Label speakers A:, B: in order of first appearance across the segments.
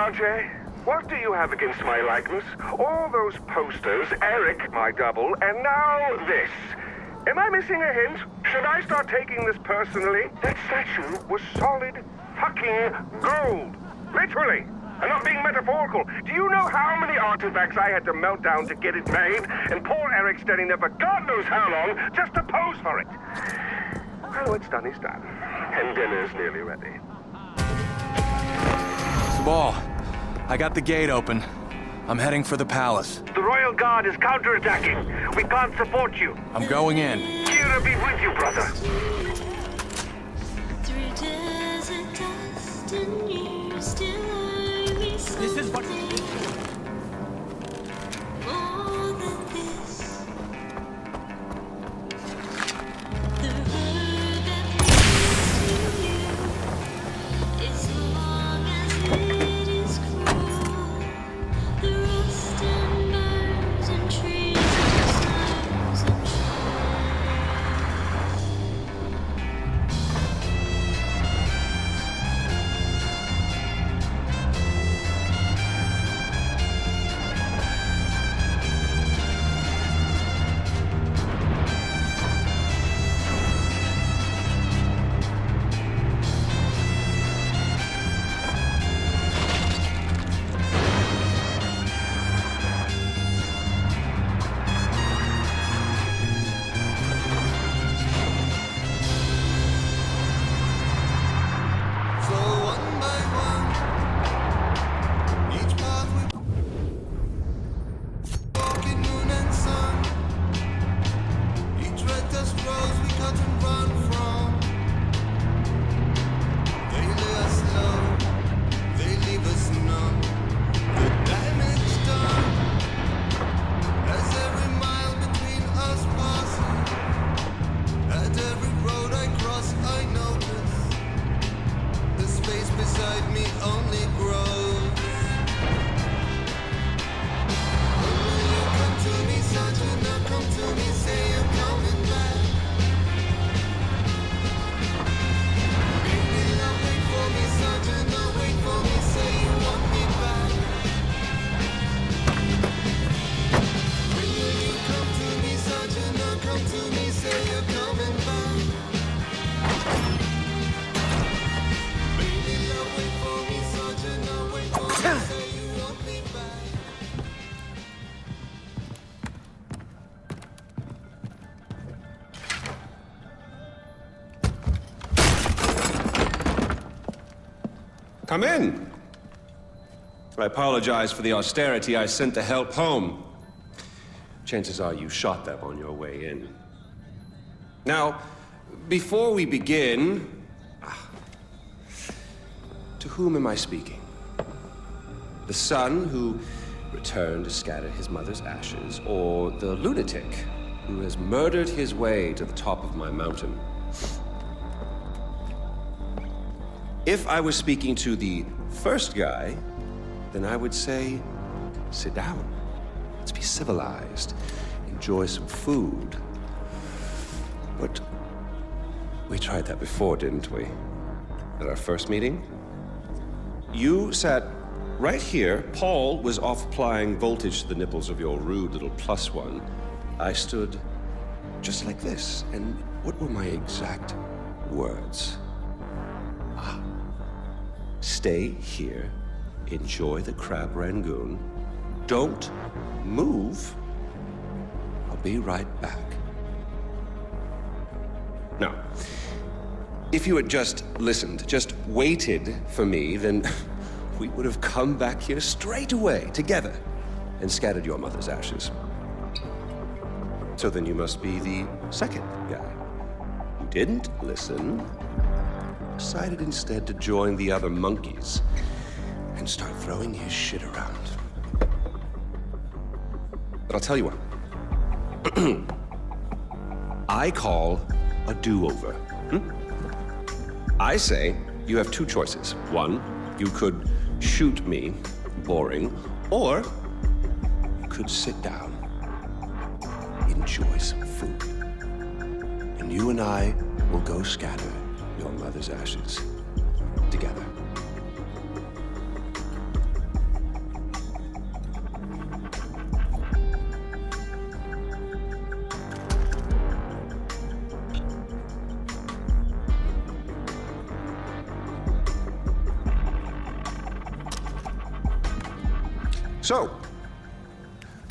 A: RJ? What do you have against my likeness? All those posters, Eric, my double, and now this. Am I missing a hint? Should I start taking this personally? That statue was solid fucking gold. Literally. I'm not being metaphorical. Do you know how many artifacts I had to melt down to get it made? And poor Eric standing there for God knows how long just to pose for it. Well, what's done is done. And dinner's nearly ready.
B: Ball, I got the gate open. I'm heading for the palace.
A: The Royal Guard is counterattacking. We can't support you.
B: I'm going in.
A: Kira be with you, brother.
C: Through desert dust and years, still I be so
B: This is what...
C: more than this. The road that leads to you is long as it is cruel. The rust and birds and trees and stars and
D: Come in. I apologize for the austerity I sent to help home. Chances are you shot them on your way in. Now, before we begin, to whom am I speaking? The son who returned to scatter his mother's ashes, or the lunatic who has murdered his way to the top of my mountain? If I was speaking to the first guy, then I would say, sit down. Let's be civilized. Enjoy some food. But we tried that before, didn't we? At our first meeting? You sat right here. Paul was off applying voltage to the nipples of your rude little plus one. I stood just like this. And what were my exact words? Stay here, enjoy the crab rangoon, don't move, I'll be right back. Now, if you had just listened, just waited for me, then we would have come back here straight away, together, and scattered your mother's ashes. So then you must be the second guy who didn't listen, decided instead to join the other monkeys and start throwing his shit around. But I'll tell you what. I call a do-over. I say you have two choices. One, you could shoot me, boring, or you could sit down, enjoy some food, and you and I will go scatter your mother's ashes together. So,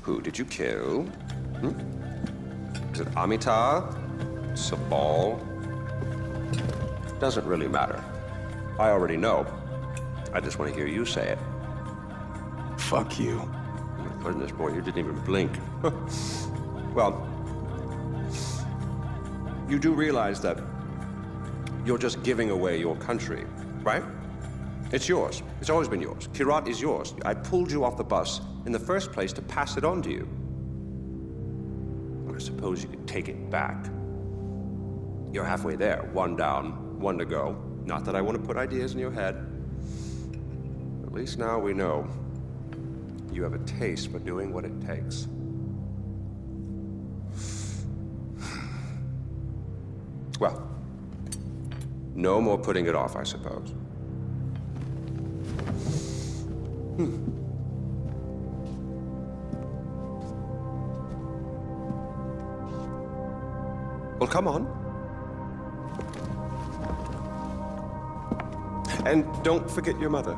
D: who did you kill? Is it Amitar? Sabal? Doesn't really matter. I already know. I just want to hear you say it.
B: Fuck you.
D: My goodness, boy, you didn't even blink. Well, you do realize that you're just giving away your country, right? It's yours. It's always been yours. Kirat is yours. I pulled you off the bus in the first place to pass it on to you. I suppose you could take it back. You're halfway there. One down, one to go. Not that I want to put ideas in your head. At least now we know you have a taste for doing what it takes. Well, no more putting it off, I suppose. Well, come on. And don't forget your mother.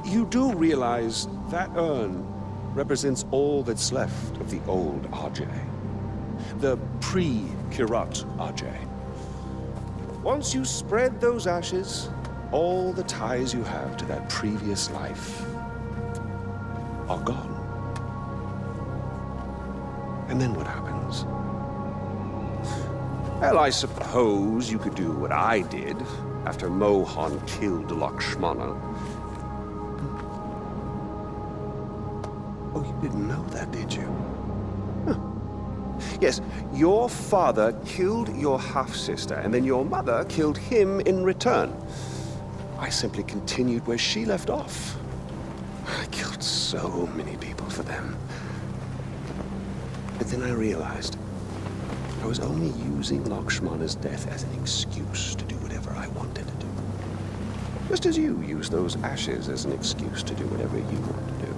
D: You do realize that urn represents all that's left of the old RJ. The pre-Kirat RJ. Once you spread those ashes, all the ties you have to that previous life are gone. And then what happens? Well, I suppose you could do what I did after Mohan killed Lakshmana. Oh, you didn't know that, did you? Huh. Yes, your father killed your half-sister, and then your mother killed him in return. I simply continued where she left off. I killed so many people for them. But then I realized I was only using Lakshmana's death as an excuse to do whatever I wanted to do. Just as you use those ashes as an excuse to do whatever you want to do.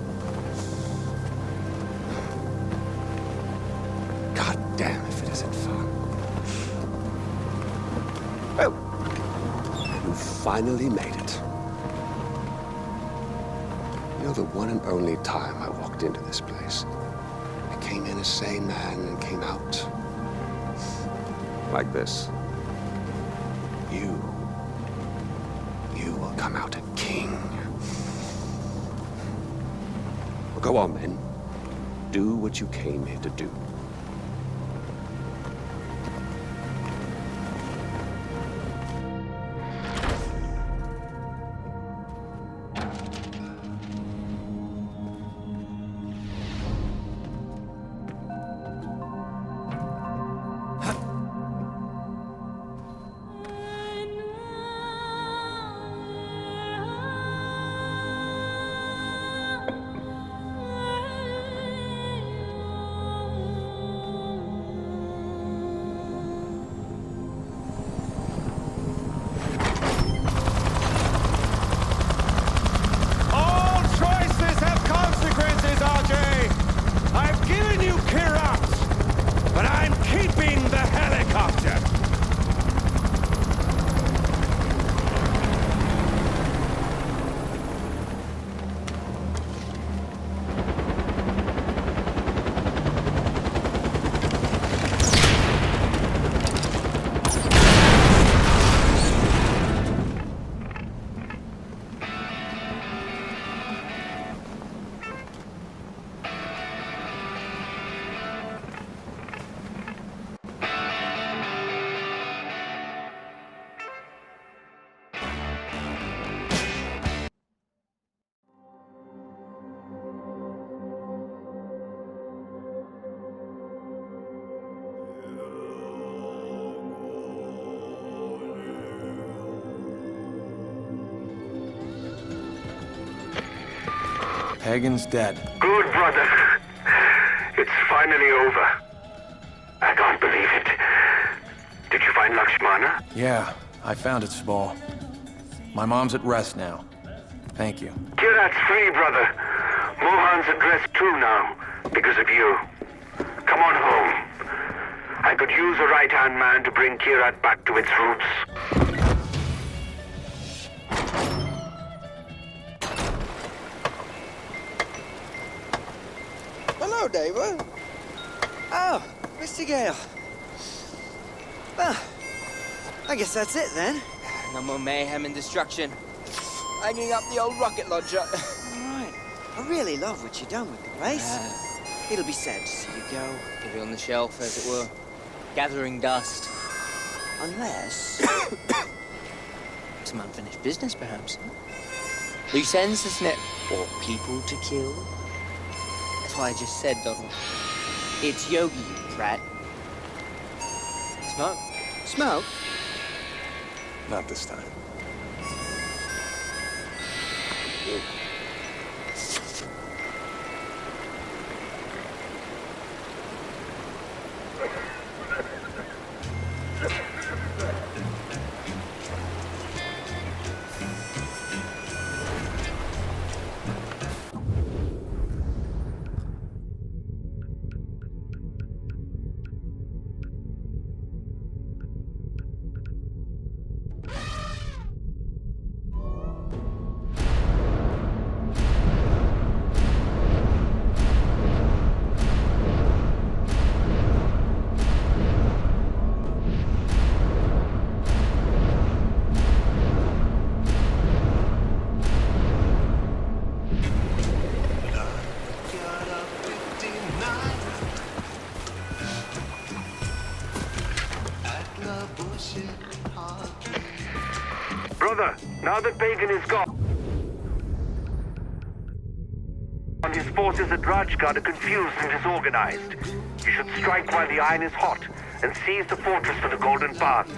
D: God damn if it isn't fun. Well, you finally made it. You know, the one and only time I walked into this place, I came in a sane man and came out like this. You will come out a king. Well, go on, then. Do what you came here to do.
B: Pagan's dead.
A: Good, brother. It's finally over. I can't believe it. Did you find Lakshmana?
B: Yeah, I found its ball. My mom's at rest now. Thank you.
A: Kirat's free, brother. Mohan's at rest too now. Because of you. Come on home. I could use a right-hand man to bring Kirat back to its roots.
E: Hello, David. Oh, Mr. Gale. Well, I guess that's it then.
F: No more mayhem and destruction. Hanging up the old rocket launcher.
E: All right. I really love what you've done with the place. It'll be sad to see you go.
F: Give it on the shelf, as it were. Gathering dust.
E: Unless...
F: Some unfinished business, perhaps. Loose ends, isn't it? Or people to kill. That's why I just said, Donald. It's Yogi, you brat. Smoke?
E: Smoke?
B: Not this time.
A: Brother, now that Pagan is gone, his forces at Rajgad are confused and disorganized. You should strike while the iron is hot and seize the fortress for the Golden Path.